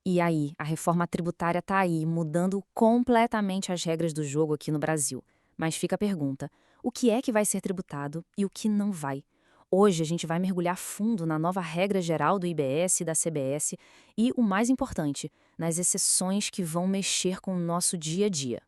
E aí, a reforma tributária está aí, mudando completamente as regras do jogo aqui no Brasil. Mas fica a pergunta: o que é que vai ser tributado e o que não vai? Hoje a gente vai mergulhar fundo na nova regra geral do IBS e da CBS e, o mais importante, nas exceções que vão mexer com o nosso dia a dia.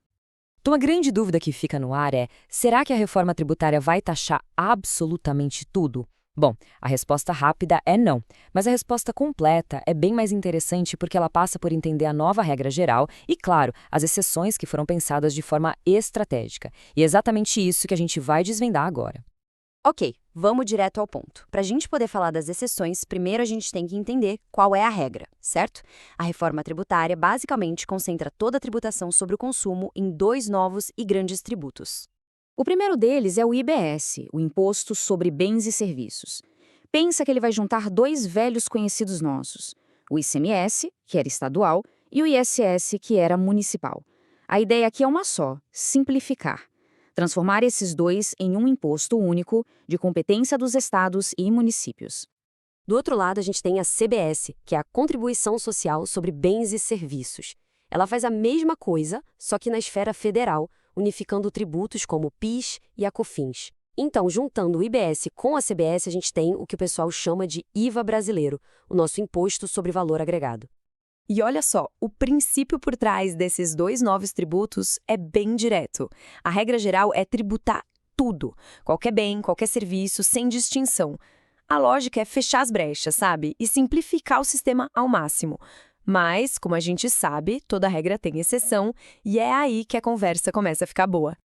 Então, a grande dúvida que fica no ar é: será que a reforma tributária vai taxar absolutamente tudo? Bom, a resposta rápida é não, mas a resposta completa é bem mais interessante porque ela passa por entender a nova regra geral e, claro, as exceções que foram pensadas de forma estratégica. E é exatamente isso que a gente vai desvendar agora. Ok, vamos direto ao ponto. Para a gente poder falar das exceções, primeiro a gente tem que entender qual é a regra, certo? A reforma tributária basicamente concentra toda a tributação sobre o consumo em dois novos e grandes tributos. O primeiro deles é o IBS, o Imposto sobre Bens e Serviços. Pensa que ele vai juntar dois velhos conhecidos nossos, o ICMS, que era estadual, e o ISS, que era municipal. A ideia aqui é uma só: simplificar. Transformar esses dois em um imposto único, de competência dos estados e municípios. Do outro lado, a gente tem a CBS, que é a Contribuição Social sobre Bens e Serviços. Ela faz a mesma coisa, só que na esfera federal, unificando tributos como o PIS e a COFINS. Então, juntando o IBS com a CBS, a gente tem o que o pessoal chama de IVA brasileiro, o nosso Imposto sobre Valor Agregado. E olha só, o princípio por trás desses dois novos tributos é bem direto. A regra geral é tributar tudo, qualquer bem, qualquer serviço, sem distinção. A lógica é fechar as brechas, sabe? E simplificar o sistema ao máximo. Mas, como a gente sabe, toda regra tem exceção, e é aí que a conversa começa a ficar boa.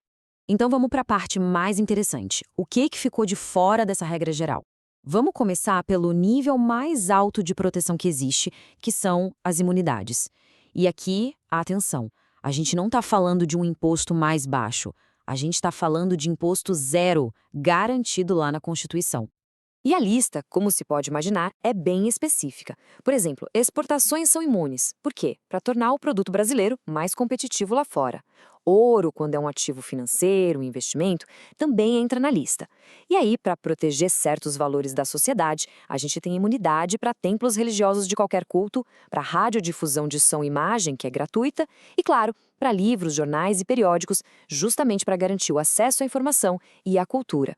Então vamos para a parte mais interessante. O que ficou de fora dessa regra geral? Vamos começar pelo nível mais alto de proteção que existe, que são as imunidades. E aqui, atenção, a gente não está falando de um imposto mais baixo, a gente está falando de imposto zero, garantido lá na Constituição. E a lista, como se pode imaginar, é bem específica. Por exemplo, exportações são imunes. Por quê? Para tornar o produto brasileiro mais competitivo lá fora. Ouro, quando é um ativo financeiro, um investimento, também entra na lista. E aí, para proteger certos valores da sociedade, a gente tem imunidade para templos religiosos de qualquer culto, para radiodifusão de som e imagem, que é gratuita, e, claro, para livros, jornais e periódicos, justamente para garantir o acesso à informação e à cultura.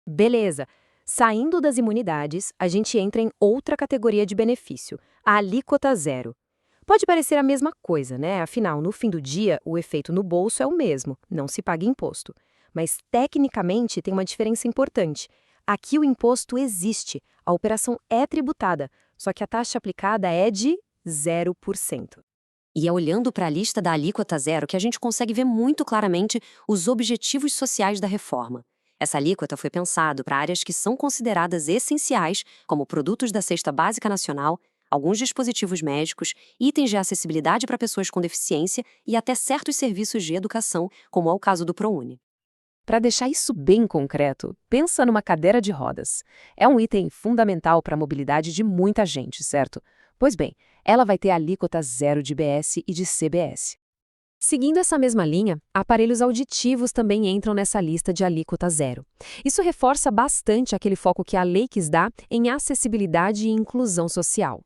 Beleza. Saindo das imunidades, a gente entra em outra categoria de benefício, a alíquota zero. Pode parecer a mesma coisa, né? Afinal, no fim do dia, o efeito no bolso é o mesmo, não se paga imposto. Mas, tecnicamente, tem uma diferença importante. Aqui o imposto existe, a operação é tributada, só que a taxa aplicada é de 0%. E é olhando para a lista da alíquota zero que a gente consegue ver muito claramente os objetivos sociais da reforma. Essa alíquota foi pensada para áreas que são consideradas essenciais, como produtos da cesta básica nacional, alguns dispositivos médicos, itens de acessibilidade para pessoas com deficiência e até certos serviços de educação, como é o caso do ProUni. Para deixar isso bem concreto, pensa numa cadeira de rodas. É um item fundamental para a mobilidade de muita gente, certo? Pois bem, ela vai ter alíquota zero de IBS e de CBS. Seguindo essa mesma linha, aparelhos auditivos também entram nessa lista de alíquota zero. Isso reforça bastante aquele foco que a lei quis dar em acessibilidade e inclusão social.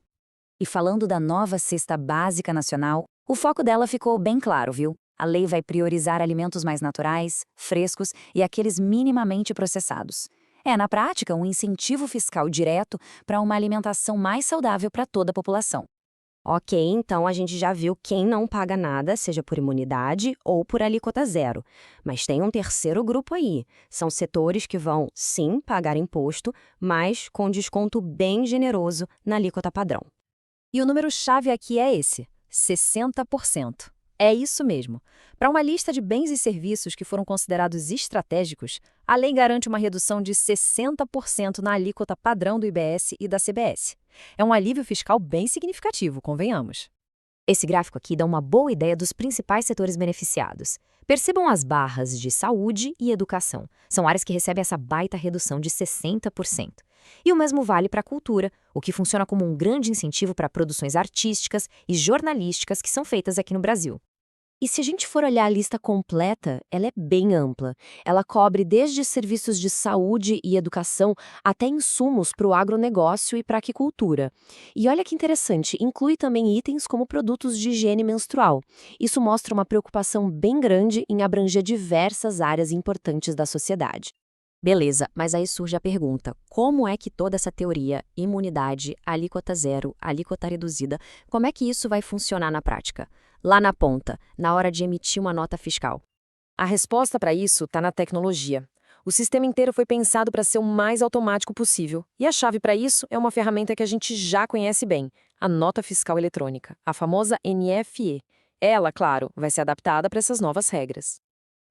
E falando da nova cesta básica nacional, o foco dela ficou bem claro, viu? A lei vai priorizar alimentos mais naturais, frescos e aqueles minimamente processados. É, na prática, um incentivo fiscal direto para uma alimentação mais saudável para toda a população. Ok, então a gente já viu quem não paga nada, seja por imunidade ou por alíquota zero. Mas tem um terceiro grupo aí. São setores que vão, sim, pagar imposto, mas com desconto bem generoso na alíquota padrão. E o número-chave aqui é esse: 60%. É isso mesmo. Para uma lista de bens e serviços que foram considerados estratégicos, a lei garante uma redução de 60% na alíquota padrão do IBS e da CBS. É um alívio fiscal bem significativo, convenhamos. Esse gráfico aqui dá uma boa ideia dos principais setores beneficiados. Percebam as barras de saúde e educação. São áreas que recebem essa baita redução de 60%. E o mesmo vale para a cultura, o que funciona como um grande incentivo para produções artísticas e jornalísticas que são feitas aqui no Brasil. E se a gente for olhar a lista completa, ela é bem ampla. Ela cobre desde serviços de saúde e educação até insumos para o agronegócio e para a aquicultura. E olha que interessante, inclui também itens como produtos de higiene menstrual. Isso mostra uma preocupação bem grande em abranger diversas áreas importantes da sociedade. Beleza, mas aí surge a pergunta: como é que toda essa teoria, imunidade, alíquota zero, alíquota reduzida, como é que isso vai funcionar na prática? Lá na ponta, na hora de emitir uma nota fiscal. A resposta para isso está na tecnologia. O sistema inteiro foi pensado para ser o mais automático possível, e a chave para isso é uma ferramenta que a gente já conhece bem, a nota fiscal eletrônica, a famosa NFE. Ela, claro, vai ser adaptada para essas novas regras.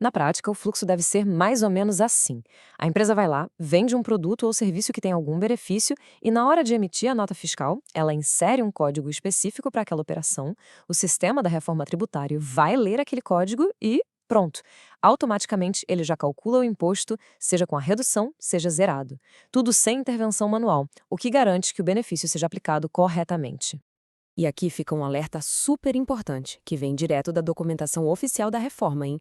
Na prática, o fluxo deve ser mais ou menos assim. A empresa vai lá, vende um produto ou serviço que tem algum benefício e, na hora de emitir a nota fiscal, ela insere um código específico para aquela operação, o sistema da reforma tributária vai ler aquele código e pronto. Automaticamente, ele já calcula o imposto, seja com a redução, seja zerado. Tudo sem intervenção manual, o que garante que o benefício seja aplicado corretamente. E aqui fica um alerta super importante, que vem direto da documentação oficial da reforma, hein?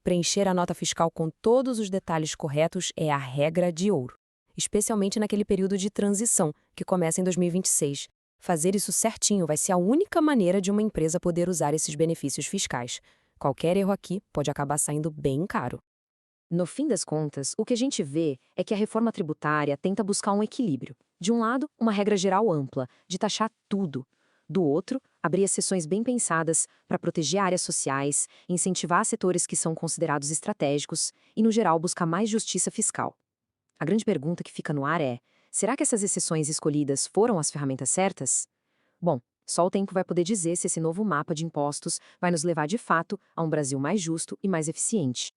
Preencher a nota fiscal com todos os detalhes corretos é a regra de ouro, especialmente naquele período de transição, que começa em 2026. Fazer isso certinho vai ser a única maneira de uma empresa poder usar esses benefícios fiscais. Qualquer erro aqui pode acabar saindo bem caro. No fim das contas, o que a gente vê é que a reforma tributária tenta buscar um equilíbrio. De um lado, uma regra geral ampla, de taxar tudo. Do outro, abrir exceções bem pensadas para proteger áreas sociais, incentivar setores que são considerados estratégicos e, no geral, buscar mais justiça fiscal. A grande pergunta que fica no ar é: será que essas exceções escolhidas foram as ferramentas certas? Bom, só o tempo vai poder dizer se esse novo mapa de impostos vai nos levar de fato a um Brasil mais justo e mais eficiente.